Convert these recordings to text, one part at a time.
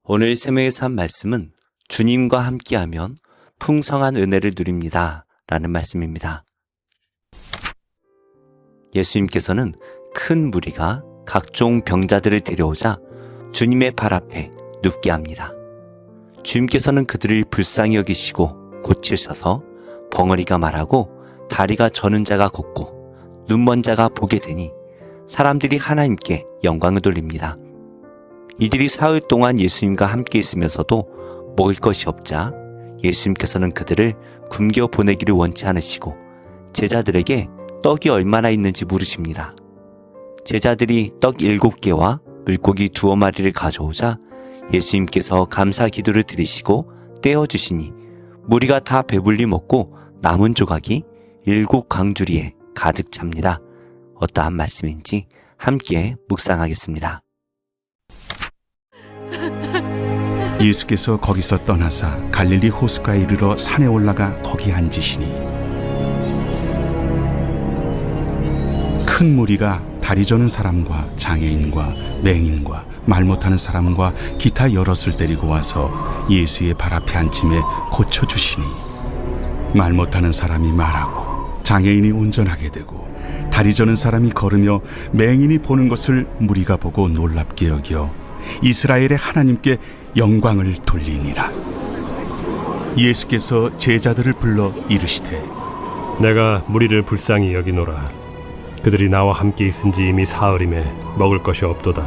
오늘 세명의 삶 말씀은 주님과 함께하면 풍성한 은혜를 누립니다 라는 말씀입니다. 예수님께서는 큰 무리가 각종 병자들을 데려오자 주님의 발 앞에 눕게 합니다. 주님께서는 그들을 불쌍히 여기시고 고치셔서 벙어리가 말하고 다리가 저는 자가 걷고 눈먼 자가 보게 되니 사람들이 하나님께 영광을 돌립니다. 이들이 사흘 동안 예수님과 함께 있으면서도 먹을 것이 없자 예수님께서는 그들을 굶겨 보내기를 원치 않으시고 제자들에게 떡이 얼마나 있는지 물으십니다. 제자들이 떡 7개와 물고기 2마리를 가져오자 예수님께서 감사 기도를 드리시고 떼어주시니 무리가 다 배불리 먹고 남은 조각이 7 광주리에 가득 찹니다. 어떠한 말씀인지 함께 묵상하겠습니다. 예수께서 거기서 떠나사 갈릴리 호수가에 이르러 산에 올라가 거기 앉으시니 큰 무리가 다리 저는 사람과 장애인과 맹인과 말 못하는 사람과 기타 여럿을 데리고 와서 예수의 발 앞에 앉힘에 고쳐주시니 말 못하는 사람이 말하고 장애인이 운전하게 되고 다리 저는 사람이 걸으며 맹인이 보는 것을 무리가 보고 놀랍게 여겨 이스라엘의 하나님께 영광을 돌리니라. 예수께서 제자들을 불러 이르시되 내가 무리를 불쌍히 여기노라. 그들이 나와 함께 있은지 이미 사흘임에 먹을 것이 없도다.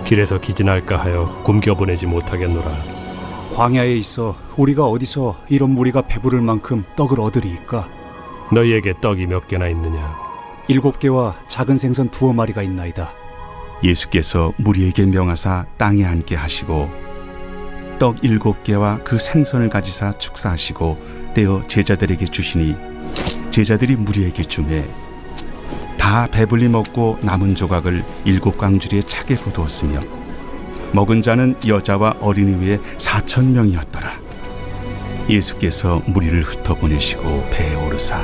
길에서 기진할까 하여 굶겨 보내지 못하겠노라. 광야에 있어 우리가 어디서 이런 무리가 배부를 만큼 떡을 얻으리이까? 너희에게 떡이 몇 개나 있느냐? 7개와 작은 생선 2마리가 있나이다. 예수께서 무리에게 명하사 땅에 앉게 하시고 떡 7개와 그 생선을 가지사 축사하시고 떼어 제자들에게 주시니 제자들이 무리에게 주매 다 배불리 먹고 남은 조각을 7 광주리에 차게 거두었으며 먹은 자는 여자와 어린이 외에 4,000명이었더라. 예수께서 무리를 흩어보내시고 배에 오르사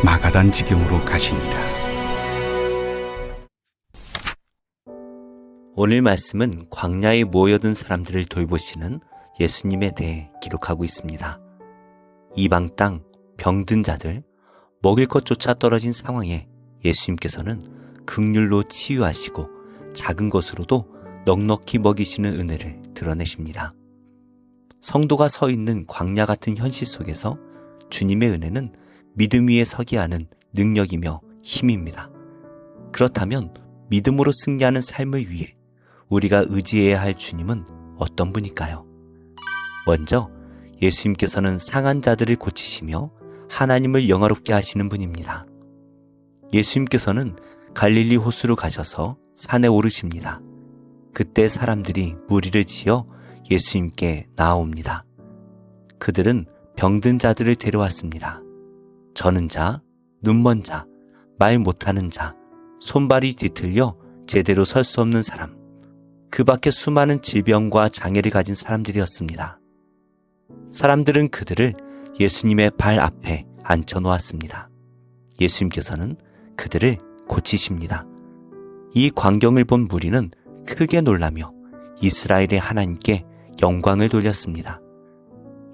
마가단 지경으로 가시니라. 오늘 말씀은 광야에 모여든 사람들을 돌보시는 예수님에 대해 기록하고 있습니다. 이방 땅 병든 자들, 먹을 것조차 떨어진 상황에 예수님께서는 긍휼로 치유하시고 작은 것으로도 넉넉히 먹이시는 은혜를 드러내십니다. 성도가 서 있는 광야 같은 현실 속에서 주님의 은혜는 믿음 위에 서게 하는 능력이며 힘입니다. 그렇다면 믿음으로 승리하는 삶을 위해 우리가 의지해야 할 주님은 어떤 분일까요? 먼저 예수님께서는 상한 자들을 고치시며 하나님을 영화롭게 하시는 분입니다. 예수님께서는 갈릴리 호수로 가셔서 산에 오르십니다. 그때 사람들이 무리를 지어 예수님께 나아옵니다. 그들은 병든 자들을 데려왔습니다. 저는 자, 눈먼 자, 말 못하는 자, 손발이 뒤틀려 제대로 설 수 없는 사람, 그 밖에 수많은 질병과 장애를 가진 사람들이었습니다. 사람들은 그들을 예수님의 발 앞에 앉혀놓았습니다. 예수님께서는 그들을 고치십니다. 이 광경을 본 무리는 크게 놀라며 이스라엘의 하나님께 영광을 돌렸습니다.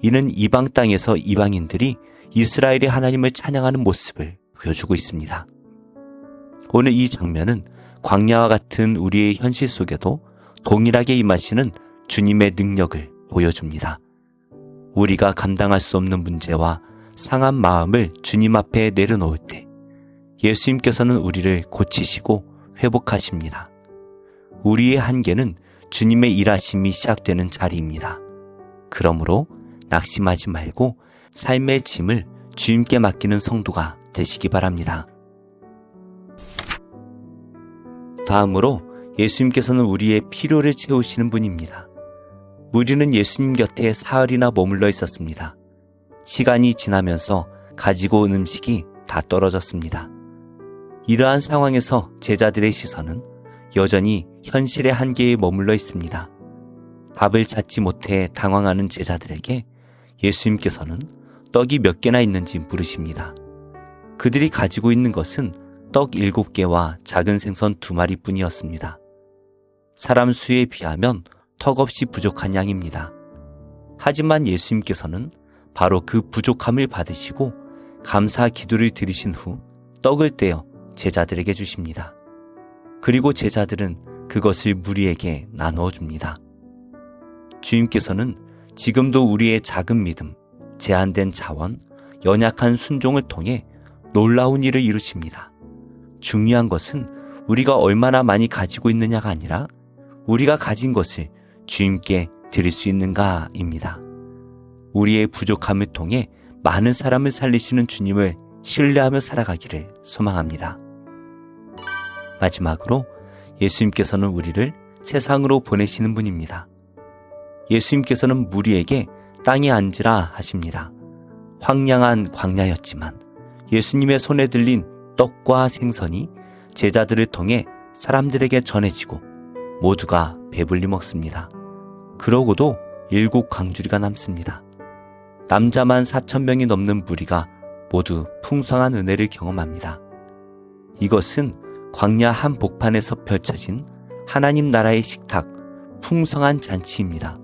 이는 이방 땅에서 이방인들이 이스라엘의 하나님을 찬양하는 모습을 보여주고 있습니다. 오늘 이 장면은 광야와 같은 우리의 현실 속에도 동일하게 임하시는 주님의 능력을 보여줍니다. 우리가 감당할 수 없는 문제와 상한 마음을 주님 앞에 내려놓을 때 예수님께서는 우리를 고치시고 회복하십니다. 우리의 한계는 주님의 일하심이 시작되는 자리입니다. 그러므로 낙심하지 말고 삶의 짐을 주님께 맡기는 성도가 되시기 바랍니다. 다음으로 예수님께서는 우리의 필요를 채우시는 분입니다. 무리는 예수님 곁에 사흘이나 머물러 있었습니다. 시간이 지나면서 가지고 온 음식이 다 떨어졌습니다. 이러한 상황에서 제자들의 시선은 여전히 현실의 한계에 머물러 있습니다. 밥을 찾지 못해 당황하는 제자들에게 예수님께서는 떡이 몇 개나 있는지 물으십니다. 그들이 가지고 있는 것은 떡 7개와 작은 생선 2마리 뿐이었습니다. 사람 수에 비하면 턱없이 부족한 양입니다. 하지만 예수님께서는 바로 그 부족함을 받으시고 감사 기도를 드리신 후 떡을 떼어 제자들에게 주십니다. 그리고 제자들은 그것을 무리에게 나누어 줍니다. 주님께서는 지금도 우리의 작은 믿음, 제한된 자원, 연약한 순종을 통해 놀라운 일을 이루십니다. 중요한 것은 우리가 얼마나 많이 가지고 있느냐가 아니라 우리가 가진 것을 주님께 드릴 수 있는가입니다. 우리의 부족함을 통해 많은 사람을 살리시는 주님을 신뢰하며 살아가기를 소망합니다. 마지막으로 예수님께서는 우리를 세상으로 보내시는 분입니다. 예수님께서는 무리에게 땅에 앉으라 하십니다. 황량한 광야였지만 예수님의 손에 들린 떡과 생선이 제자들을 통해 사람들에게 전해지고 모두가 배불리 먹습니다. 그러고도 7 광주리가 남습니다. 남자만 4,000명이 넘는 무리가 모두 풍성한 은혜를 경험합니다. 이것은 광야 한복판에서 펼쳐진 하나님 나라의 식탁, 풍성한 잔치입니다.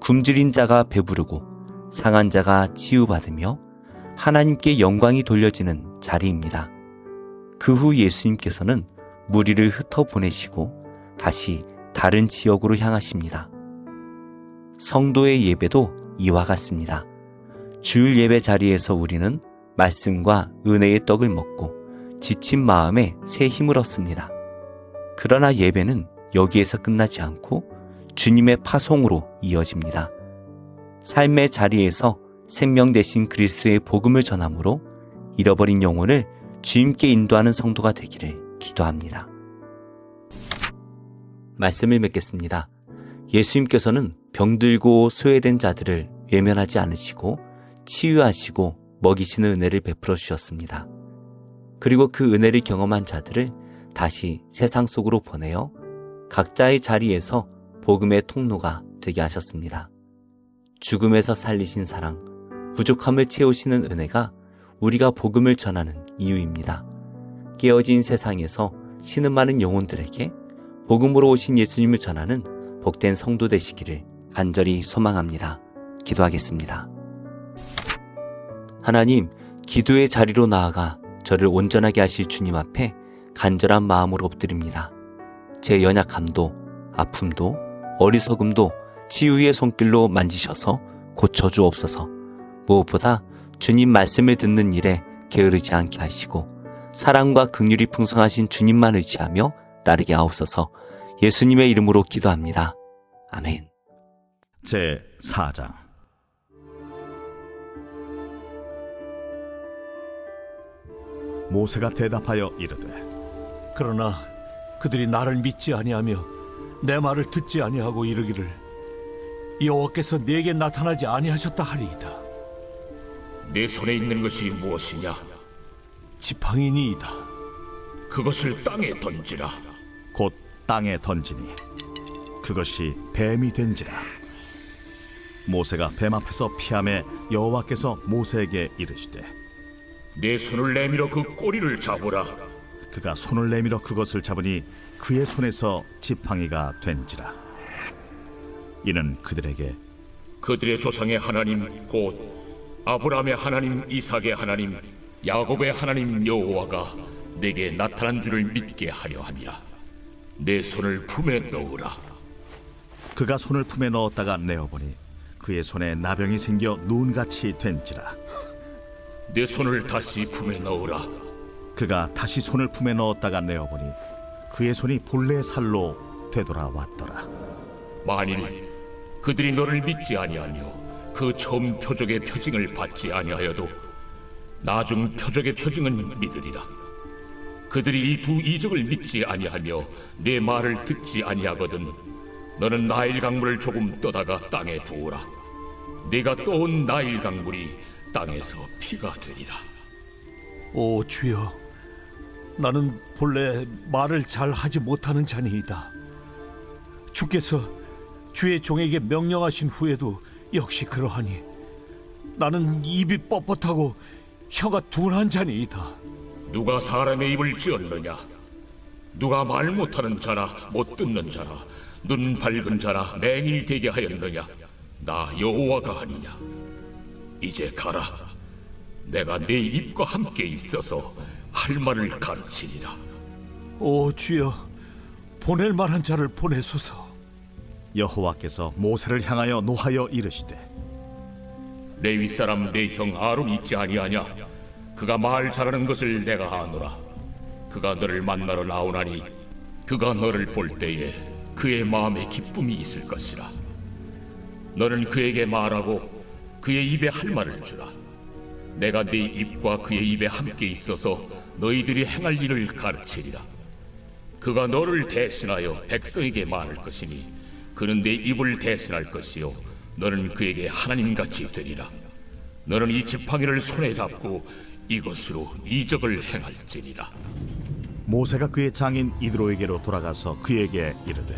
굶주린 자가 배부르고 상한 자가 치유받으며 하나님께 영광이 돌려지는 자리입니다. 그 후 예수님께서는 무리를 흩어보내시고 다시 다른 지역으로 향하십니다. 성도의 예배도 이와 같습니다. 주일 예배 자리에서 우리는 말씀과 은혜의 떡을 먹고 지친 마음에 새 힘을 얻습니다. 그러나 예배는 여기에서 끝나지 않고 주님의 파송으로 이어집니다. 삶의 자리에서 생명 대신 그리스도의 복음을 전함으로 잃어버린 영혼을 주님께 인도하는 성도가 되기를 기도합니다. 말씀을 맺겠습니다. 예수님께서는 병들고 소외된 자들을 외면하지 않으시고 치유하시고 먹이시는 은혜를 베풀어 주셨습니다. 그리고 그 은혜를 경험한 자들을 다시 세상 속으로 보내어 각자의 자리에서 복음의 통로가 되게 하셨습니다. 죽음에서 살리신 사랑, 부족함을 채우시는 은혜가 우리가 복음을 전하는 이유입니다. 깨어진 세상에서 신음하는 영혼들에게 복음으로 오신 예수님을 전하는 복된 성도 되시기를 간절히 소망합니다. 기도하겠습니다. 하나님, 기도의 자리로 나아가 저를 온전하게 하실 주님 앞에 간절한 마음으로 엎드립니다. 제 연약함도 아픔도 어리석음도 치유의 손길로 만지셔서 고쳐주옵소서. 무엇보다 주님 말씀을 듣는 일에 게으르지 않게 하시고 사랑과 긍휼이 풍성하신 주님만 의지하며 따르게 하옵소서. 예수님의 이름으로 기도합니다. 아멘. 제 4장. 모세가 대답하여 이르되 그러나 그들이 나를 믿지 아니하며 내 말을 듣지 아니하고 이르기를 여호와께서 내게 나타나지 아니하셨다 하리이다. 내 손에 있는 것이 무엇이냐? 지팡이니이다. 그것을 땅에 던지라. 곧 땅에 던지니 그것이 뱀이 된지라. 모세가 뱀 앞에서 피하매 여호와께서 모세에게 이르시되 내 손을 내밀어 그 꼬리를 잡으라. 그가 손을 내밀어 그것을 잡으니 그의 손에서 지팡이가 된지라. 이는 그들에게 그들의 조상의 하나님 곧 아브라함의 하나님, 이삭의 하나님, 야곱의 하나님 여호와가 내게 나타난 줄을 믿게 하려 함이라. 내 손을 품에 넣으라. 그가 손을 품에 넣었다가 내어보니 그의 손에 나병이 생겨 눈같이 된지라. 내 손을 다시 품에 넣으라. 그가 다시 손을 품에 넣었다가 내어보니 그의 손이 본래의 살로 되돌아왔더라. 만일 그들이 너를 믿지 아니하며 그 처음 표적의 표징을 받지 아니하여도 나중 표적의 표징은 믿으리라. 그들이 이 두 이적을 믿지 아니하며 내 말을 듣지 아니하거든 너는 나일 강물을 조금 떠다가 땅에 부으라. 네가 떠온 나일 강물이 땅에서 피가 되리라. 오 주여, 나는 본래 말을 잘 하지 못하는 자니이다. 주께서 주의 종에게 명령하신 후에도 역시 그러하니 나는 입이 뻣뻣하고 혀가 둔한 자니이다. 누가 사람의 입을 찌었느냐? 누가 말 못하는 자라 못 듣는 자라 눈 밝은 자라 맹인이 되게 하였느냐? 나 여호와가 아니냐? 이제 가라. 내가 네 입과 함께 있어서 할 말을 가르치리라. 오 주여, 보낼 만한 자를 보내소서. 여호와께서 모세를 향하여 노하여 이르시되 레위 사람 내 형 아론이 있지 아니하냐? 그가 말 잘하는 것을 내가 아노라. 그가 너를 만나러 나오나니 그가 너를 볼 때에 그의 마음에 기쁨이 있을 것이라. 너는 그에게 말하고 그의 입에 할 말을 주라. 내가 네 입과 그의 입에 함께 있어서 너희들이 행할 일을 가르치리라. 그가 너를 대신하여 백성에게 말할 것이니 그는 네 입을 대신할 것이요 너는 그에게 하나님같이 되리라. 너는 이 지팡이를 손에 잡고 이것으로 이적을 행할지니라. 모세가 그의 장인 이드로에게로 돌아가서 그에게 이르되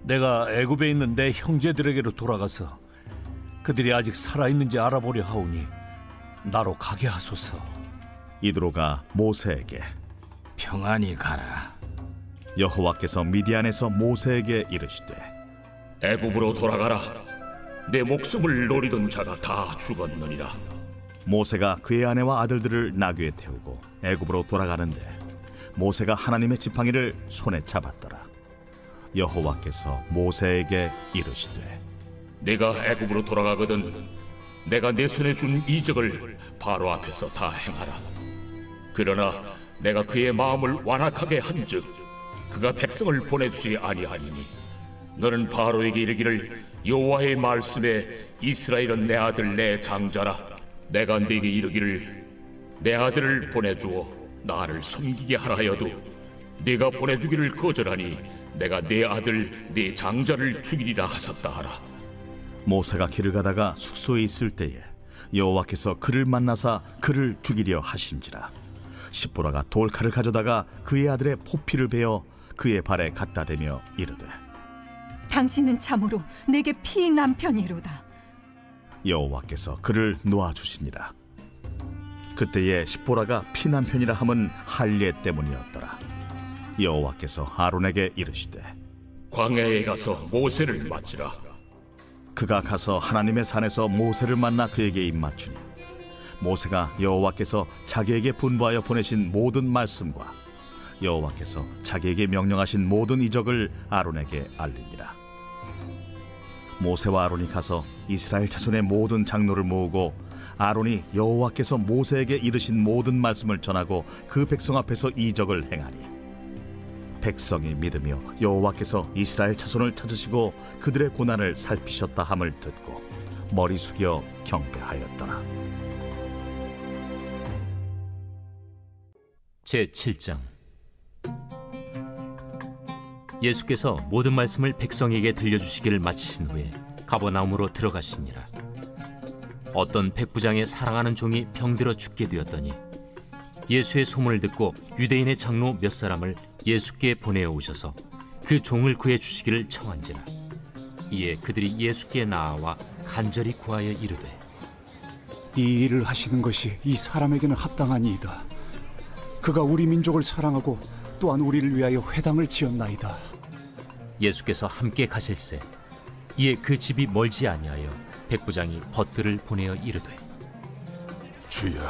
내가 애굽에 있는 내 형제들에게로 돌아가서 그들이 아직 살아있는지 알아보려 하오니 나로 가게 하소서. 이드로가 모세에게 평안히 가라. 여호와께서 미디안에서 모세에게 이르시되 애굽으로 돌아가라. 내 목숨을 노리던 자가 다 죽었느니라. 모세가 그의 아내와 아들들을 나귀에 태우고 애굽으로 돌아가는데 모세가 하나님의 지팡이를 손에 잡았더라. 여호와께서 모세에게 이르시되 내가 애굽으로 돌아가거든 내가 내 손에 준 이적을 바로 앞에서 다 행하라. 그러나 내가 그의 마음을 완악하게 한즉 그가 백성을 보내주지 아니하니니 너는 바로에게 이르기를 여호와의 말씀에 이스라엘은 내 아들 내 장자라. 내가 네게 이르기를 내 아들을 보내주어 나를 섬기게 하라 하여도 네가 보내주기를 거절하니 내가 내 아들 네 장자를 죽이리라 하셨다 하라. 모세가 길을 가다가 숙소에 있을 때에 여호와께서 그를 만나사 그를 죽이려 하신지라. 십보라가 돌칼을 가져다가 그의 아들의 포피를 베어 그의 발에 갖다 대며 이르되 당신은 참으로 내게 피 남편이로다. 여호와께서 그를 놓아주시니라. 그때에 십보라가 피난편이라 함은 할례 때문이었더라. 여호와께서 아론에게 이르시되 광야에 가서 모세를 맞으라. 그가 가서 하나님의 산에서 모세를 만나 그에게 입맞추니 모세가 여호와께서 자기에게 분부하여 보내신 모든 말씀과 여호와께서 자기에게 명령하신 모든 이적을 아론에게 알리니라. 모세와 아론이 가서 이스라엘 자손의 모든 장로를 모으고 아론이 여호와께서 모세에게 이르신 모든 말씀을 전하고 그 백성 앞에서 이적을 행하니 백성이 믿으며 여호와께서 이스라엘 자손을 찾으시고 그들의 고난을 살피셨다 함을 듣고 머리 숙여 경배하였더라. 제7장. 예수께서 모든 말씀을 백성에게 들려주시기를 마치신 후에 가버나움으로 들어가시니라. 어떤 백부장의 사랑하는 종이 병들어 죽게 되었더니 예수의 소문을 듣고 유대인의 장로 몇 사람을 예수께 보내어 오셔서 그 종을 구해 주시기를 청한지라. 이에 그들이 예수께 나아와 간절히 구하여 이르되 이 일을 하시는 것이 이 사람에게는 합당하니이다. 그가 우리 민족을 사랑하고 또한 우리를 위하여 회당을 지었나이다. 예수께서 함께 가실새 이에 그 집이 멀지 아니하여 백부장이 벗들을 보내어 이르되 주여,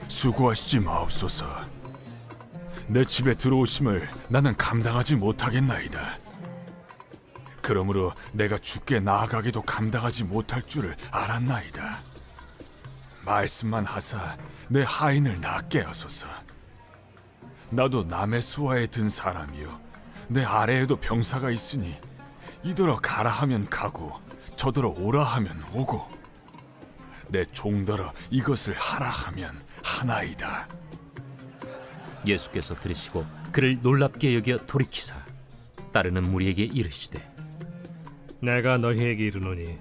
수고하시지 마옵소서. 내 집에 들어오심을 나는 감당하지 못하겠나이다. 그러므로 내가 주께 나아가기도 감당하지 못할 줄을 알았나이다. 말씀만 하사 내 하인을 낫게 하소서. 나도 남의 수하에 든 사람이요 내 아래에도 병사가 있으니 이더러 가라 하면 가고 저더러 오라 하면 오고 내 종더러 이것을 하라 하면 하나이다. 예수께서 들으시고 그를 놀랍게 여겨 돌이키사 따르는 무리에게 이르시되 내가 너희에게 이르노니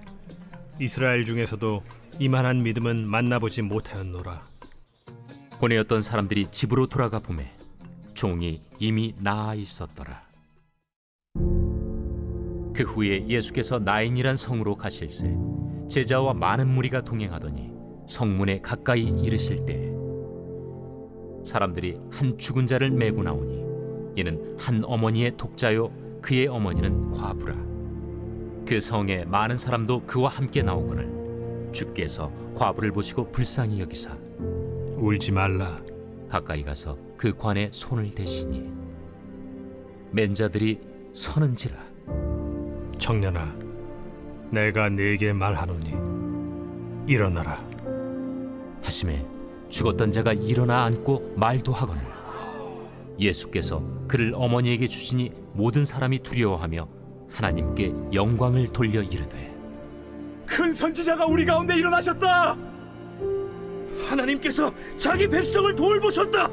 이스라엘 중에서도 이만한 믿음은 만나보지 못하였노라. 보내었던 사람들이 집으로 돌아가 보매 종이 이미 나아 있었더라. 그 후에 예수께서 나인이란 성으로 가실새 제자와 많은 무리가 동행하더니 성문에 가까이 이르실 때 사람들이 한 죽은 자를 메고 나오니 이는 한 어머니의 독자요 그의 어머니는 과부라. 그 성에 많은 사람도 그와 함께 나오거늘 주께서 과부를 보시고 불쌍히 여기사 울지 말라. 가까이 가서 그 관에 손을 대시니 맨자들이 서는지라. 청년아, 내가 네게 말하노니 일어나라. 하심에 죽었던 자가 일어나 앉고 말도 하거늘 예수께서 그를 어머니에게 주시니 모든 사람이 두려워하며 하나님께 영광을 돌려 이르되 큰 선지자가 우리 가운데 일어나셨다. 하나님께서 자기 백성을 돌보셨다.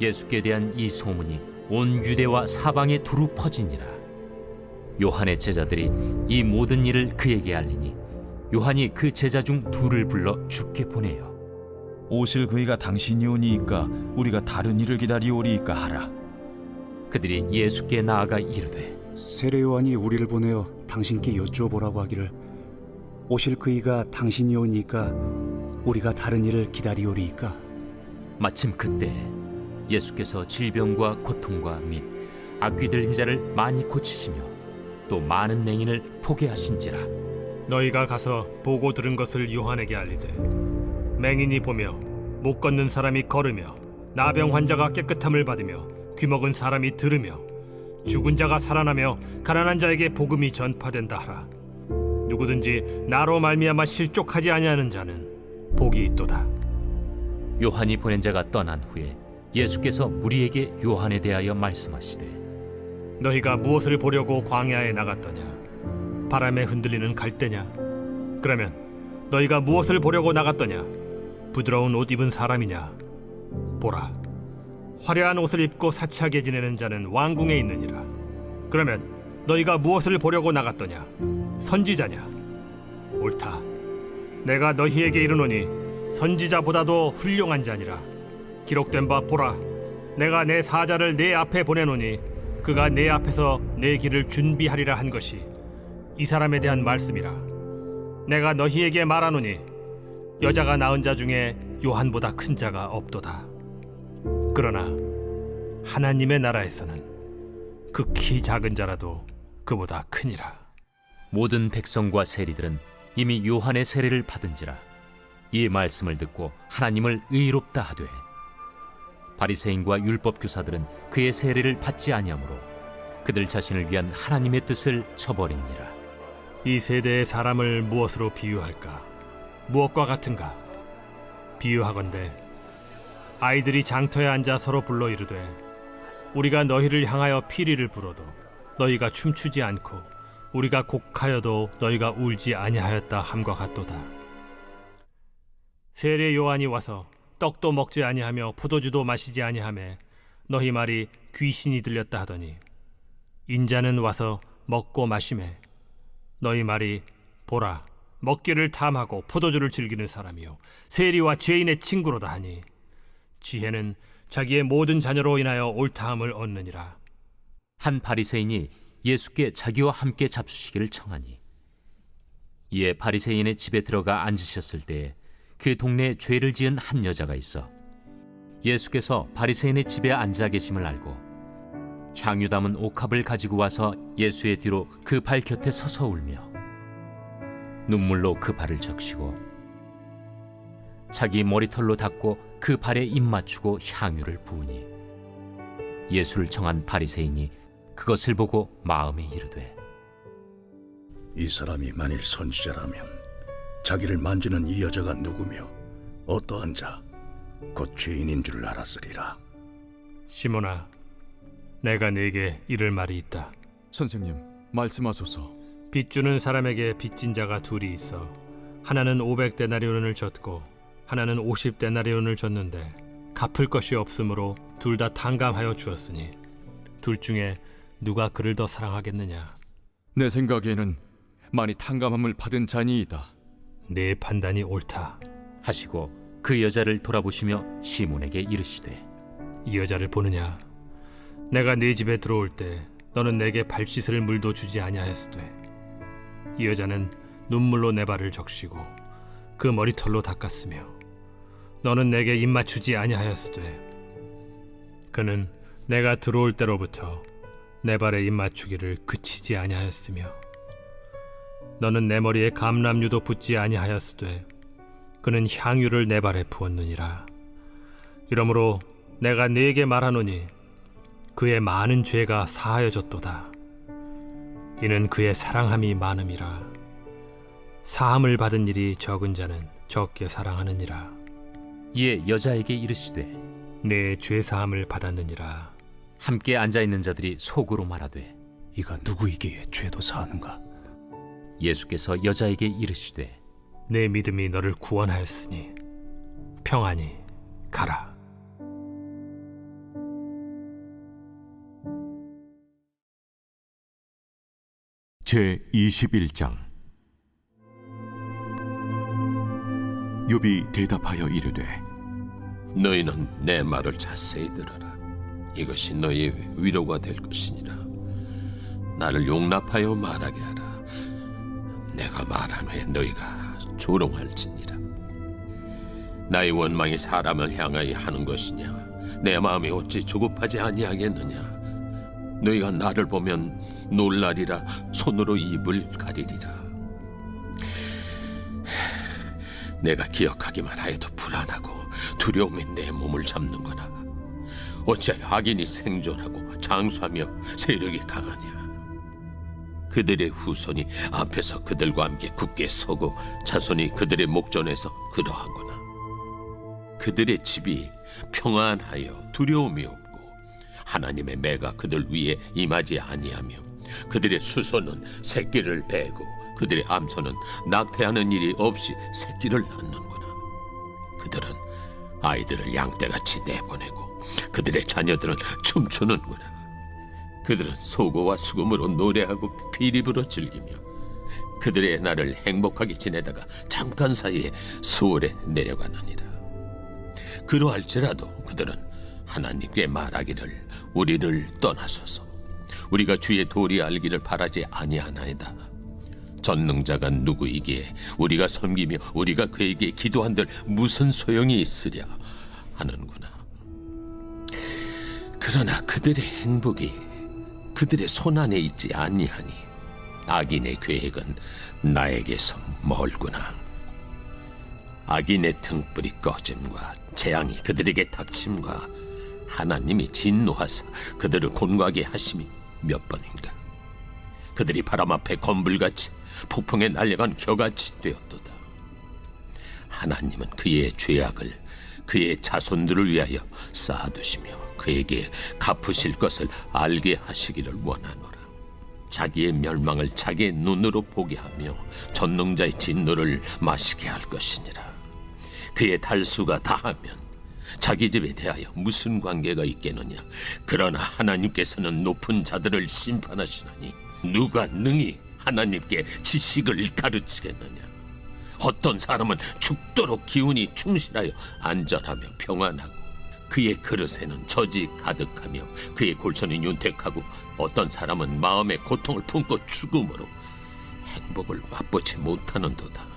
예수께 대한 이 소문이 온 유대와 사방에 두루 퍼지니라. 요한의 제자들이 이 모든 일을 그에게 알리니 요한이 그 제자 중 둘을 불러 주께 보내요. 오실 그이가 당신이 오니이까 우리가 다른 일을 기다리오리이까 하라. 그들이 예수께 나아가 이르되 세례 요한이 우리를 보내어 당신께 여쭈어보라고 하기를 오실 그이가 당신이 오니까 우리가 다른 일을 기다리오리이까. 마침 그때 예수께서 질병과 고통과 및 악귀 들린 자를 많이 고치시며 또 많은 맹인을 포게 하신지라. 너희가 가서 보고 들은 것을 요한에게 알리되 맹인이 보며 못 걷는 사람이 걸으며 나병 환자가 깨끗함을 받으며 귀먹은 사람이 들으며 죽은 자가 살아나며 가난한 자에게 복음이 전파된다 하라. 누구든지 나로 말미암아 실족하지 아니하는 자는 복이 있도다. 요한이 보낸 자가 떠난 후에 예수께서 무리에게 요한에 대하여 말씀하시되 너희가 무엇을 보려고 광야에 나갔더냐? 바람에 흔들리는 갈대냐? 그러면 너희가 무엇을 보려고 나갔더냐? 부드러운 옷 입은 사람이냐? 보라, 화려한 옷을 입고 사치하게 지내는 자는 왕궁에 있느니라. 그러면 너희가 무엇을 보려고 나갔더냐? 선지자냐? 옳다. 내가 너희에게 이르노니 선지자보다도 훌륭한 자니라. 기록된 바 보라, 내가 내 사자를 내 앞에 보내노니 그가 내 앞에서 내 길을 준비하리라 한 것이 이 사람에 대한 말씀이라. 내가 너희에게 말하노니 여자가 낳은 자 중에 요한보다 큰 자가 없도다. 그러나 하나님의 나라에서는 극히 작은 자라도 그보다 크니라. 모든 백성과 세리들은 이미 요한의 세례를 받은지라. 이 말씀을 듣고 하나님을 의롭다 하되 바리새인과 율법 교사들은 그의 세례를 받지 아니하므로 그들 자신을 위한 하나님의 뜻을 저버리니라. 이 세대의 사람을 무엇으로 비유할까? 무엇과 같은가? 비유하건대 아이들이 장터에 앉아 서로 불러 이르되 우리가 너희를 향하여 피리를 불어도 너희가 춤추지 않고 우리가 곡하여도 너희가 울지 아니하였다 함과 같도다. 세례 요한이 와서 떡도 먹지 아니하며 포도주도 마시지 아니하매 너희 말이 귀신이 들렸다 하더니 인자는 와서 먹고 마시매 너희 말이 보라, 먹기를 탐하고 포도주를 즐기는 사람이요 세리와 죄인의 친구로다 하니 지혜는 자기의 모든 자녀로 인하여 옳다함을 얻느니라. 한 바리새인이 예수께 자기와 함께 잡수시기를 청하니 이에 바리새인의 집에 들어가 앉으셨을 때에 그 동네에 죄를 지은 한 여자가 있어 예수께서 바리새인의 집에 앉아 계심을 알고 향유 담은 옥합을 가지고 와서 예수의 뒤로 그 발 곁에 서서 울며 눈물로 그 발을 적시고 자기 머리털로 닦고 그 발에 입 맞추고 향유를 부으니 예수를 청한 바리새인이 그것을 보고 마음에 이르되 이 사람이 만일 선지자라면 자기를 만지는 이 여자가 누구며 어떠한 자, 곧 죄인인 줄 알았으리라. 시몬아, 내가 네게 이를 말이 있다. 선생님, 말씀하소서. 빚주는 사람에게 빚진 자가 둘이 있어 하나는 500데나리온을 줬고 하나는 50데나리온을 줬는데 갚을 것이 없으므로 둘 다 탕감하여 주었으니 둘 중에 누가 그를 더 사랑하겠느냐? 내 생각에는 많이 탕감함을 받은 자니이다. 네 판단이 옳다 하시고 그 여자를 돌아보시며 시몬에게 이르시되 이 여자를 보느냐? 내가 네 집에 들어올 때 너는 내게 발 씻을 물도 주지 아니하였으되 이 여자는 눈물로 내 발을 적시고 그 머리털로 닦았으며 너는 내게 입 맞추지 아니하였으되 그는 내가 들어올 때로부터 내 발에 입 맞추기를 그치지 아니하였으며 너는 내 머리에 감람유도 붓지 아니하였으되 그는 향유를 내 발에 부었느니라. 이러므로 내가 네게 말하노니 그의 많은 죄가 사하여졌도다. 이는 그의 사랑함이 많음이라. 사함을 받은 일이 적은 자는 적게 사랑하느니라. 이에 여자에게 이르시되 내 죄사함을 받았느니라. 함께 앉아있는 자들이 속으로 말하되 이가 누구이기에 죄도 사하는가? 예수께서 여자에게 이르시되 내 믿음이 너를 구원하였으니 평안히 가라. 제 21장. 욥이 대답하여 이르되 너희는 내 말을 자세히 들어라. 이것이 너희의 위로가 될 것이니라. 나를 용납하여 말하게 하라. 내가 말한 후에 너희가 조롱할지니라. 나의 원망이 사람을 향하여 하는 것이냐? 내 마음이 어찌 조급하지 아니하겠느냐? 너희가 나를 보면 놀라리라. 손으로 입을 가리리라. 내가 기억하기만 하여도 불안하고 두려움이 내 몸을 잡는거나 어찌하여 악인이 생존하고 장수하며 세력이 강하냐? 그들의 후손이 앞에서 그들과 함께 굳게 서고 자손이 그들의 목전에서 그러하거나 그들의 집이 평안하여 두려움이 없고 하나님의 매가 그들 위에 임하지 아니하며 그들의 수소는 새끼를 베고 그들의 암소는 낙태하는 일이 없이 새끼를 낳는구나. 그들은 아이들을 양떼같이 내보내고 그들의 자녀들은 춤추는구나. 그들은 소고와 수금으로 노래하고 피립으로 즐기며 그들의 날을 행복하게 지내다가 잠깐 사이에 수월에 내려가느니라. 그러할지라도 그들은 하나님께 말하기를 우리를 떠나소서. 우리가 주의 도리 알기를 바라지 아니하나이다. 전능자가 누구이기에 우리가 섬기며 우리가 그에게 기도한들 무슨 소용이 있으랴 하는구나. 그러나 그들의 행복이 그들의 손안에 있지 아니하니 악인의 계획은 나에게서 멀구나. 악인의 등불이 꺼짐과 재앙이 그들에게 닥침과 하나님이 진노하사 그들을 곤고하게 하심이 몇 번인가. 그들이 바람 앞에 건불같이 폭풍에 날려간 겨같이 되었도다. 하나님은 그의 죄악을 그의 자손들을 위하여 쌓아두시며 그에게 갚으실 것을 알게 하시기를 원하노라. 자기의 멸망을 자기의 눈으로 보게 하며 전능자의 진노를 마시게 할 것이니라. 그의 달수가 다하면 자기 집에 대하여 무슨 관계가 있겠느냐? 그러나 하나님께서는 높은 자들을 심판하시나니 누가 능히 하나님께 지식을 가르치겠느냐? 어떤 사람은 죽도록 기운이 충실하여 안전하며 평안하고 그의 그릇에는 젖이 가득하며 그의 골선이 윤택하고 어떤 사람은 마음의 고통을 품고 죽음으로 행복을 맛보지 못하는도다.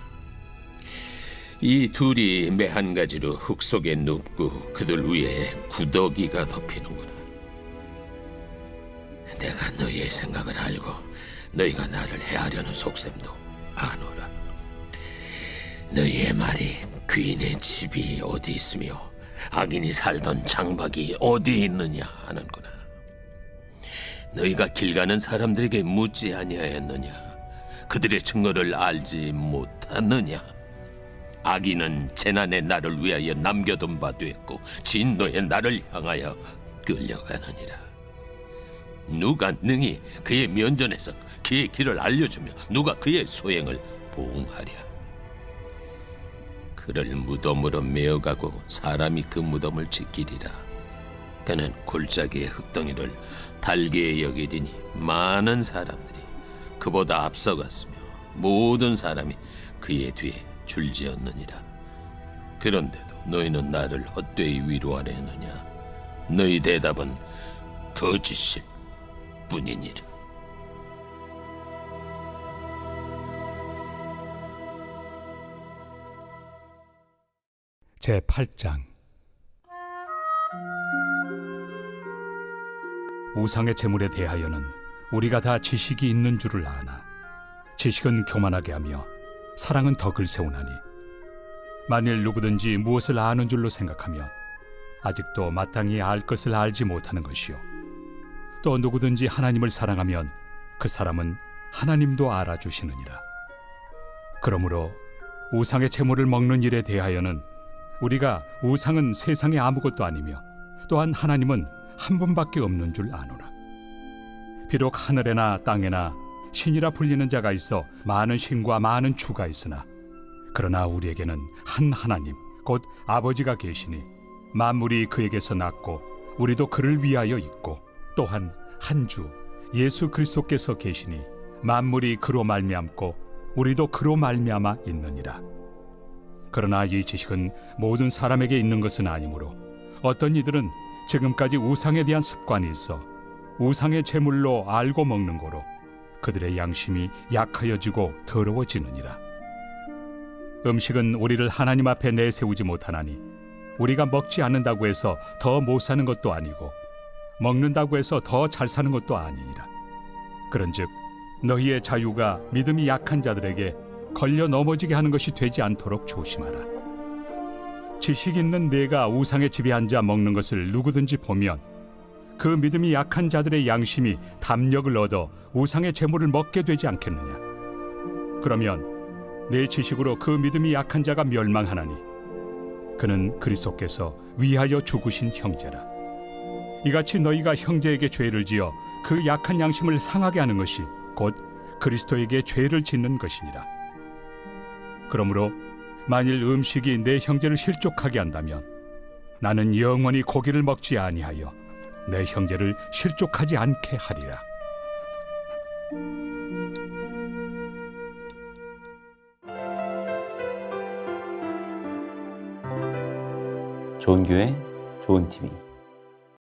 이 둘이 매 한 가지로 흙 속에 눕고 그들 위에 구더기가 덮이는구나. 내가 너희의 생각을 알고 너희가 나를 해하려는 속셈도 아노라. 너희의 말이 귀인의 집이 어디 있으며 악인이 살던 장막이 어디 있느냐 하는구나. 너희가 길 가는 사람들에게 묻지 아니하였느냐? 그들의 증거를 알지 못하느냐? 악인은 재난의 날을 위하여 남겨둔 바 되었고 진노의 날을 향하여 끌려가느니라. 누가 능히 그의 면전에서 그의 길을 알려주며 누가 그의 소행을 보응하랴? 그를 무덤으로 메어가고 사람이 그 무덤을 지키리라. 그는 골짜기의 흙덩이를 달게 여기리니 많은 사람들이 그보다 앞서갔으며 모든 사람이 그의 뒤에 줄지었느니라. 그런데도 너희는 나를 헛되이 위로하려 했느냐? 너희 대답은 거짓일 뿐이니라. 제8장. 우상의 제물에 대하여는 우리가 다 지식이 있는 줄을 아나 지식은 교만하게 하며 사랑은 덕을 세우나니 만일 누구든지 무엇을 아는 줄로 생각하면 아직도 마땅히 알 것을 알지 못하는 것이요 또 누구든지 하나님을 사랑하면 그 사람은 하나님도 알아주시느니라. 그러므로 우상의 제물을 먹는 일에 대하여는 우리가 우상은 세상에 아무것도 아니며 또한 하나님은 한 분밖에 없는 줄 아노라. 비록 하늘에나 땅에나 신이라 불리는 자가 있어 많은 신과 많은 주가 있으나 그러나 우리에게는 한 하나님 곧 아버지가 계시니 만물이 그에게서 났고 우리도 그를 위하여 있고 또한 한 주 예수 그리스도께서 계시니 만물이 그로 말미암고 우리도 그로 말미암아 있느니라. 그러나 이 지식은 모든 사람에게 있는 것은 아니므로 어떤 이들은 지금까지 우상에 대한 습관이 있어 우상의 제물로 알고 먹는 거로 그들의 양심이 약하여지고 더러워지느니라. 음식은 우리를 하나님 앞에 내세우지 못하나니 우리가 먹지 않는다고 해서 더 못 사는 것도 아니고 먹는다고 해서 더 잘 사는 것도 아니니라. 그런즉 너희의 자유가 믿음이 약한 자들에게 걸려 넘어지게 하는 것이 되지 않도록 조심하라. 지식 있는 내가 우상의 집에 앉아 먹는 것을 누구든지 보면 그 믿음이 약한 자들의 양심이 담력을 얻어 우상의 제물을 먹게 되지 않겠느냐. 그러면 내 지식으로 그 믿음이 약한 자가 멸망하나니 그는 그리스도께서 위하여 죽으신 형제라. 이같이 너희가 형제에게 죄를 지어 그 약한 양심을 상하게 하는 것이 곧 그리스도에게 죄를 짓는 것이니라. 그러므로 만일 음식이 내 형제를 실족하게 한다면 나는 영원히 고기를 먹지 아니하여 내 형제를 실족하지 않게 하리라. 좋은 교회, 좋은 TV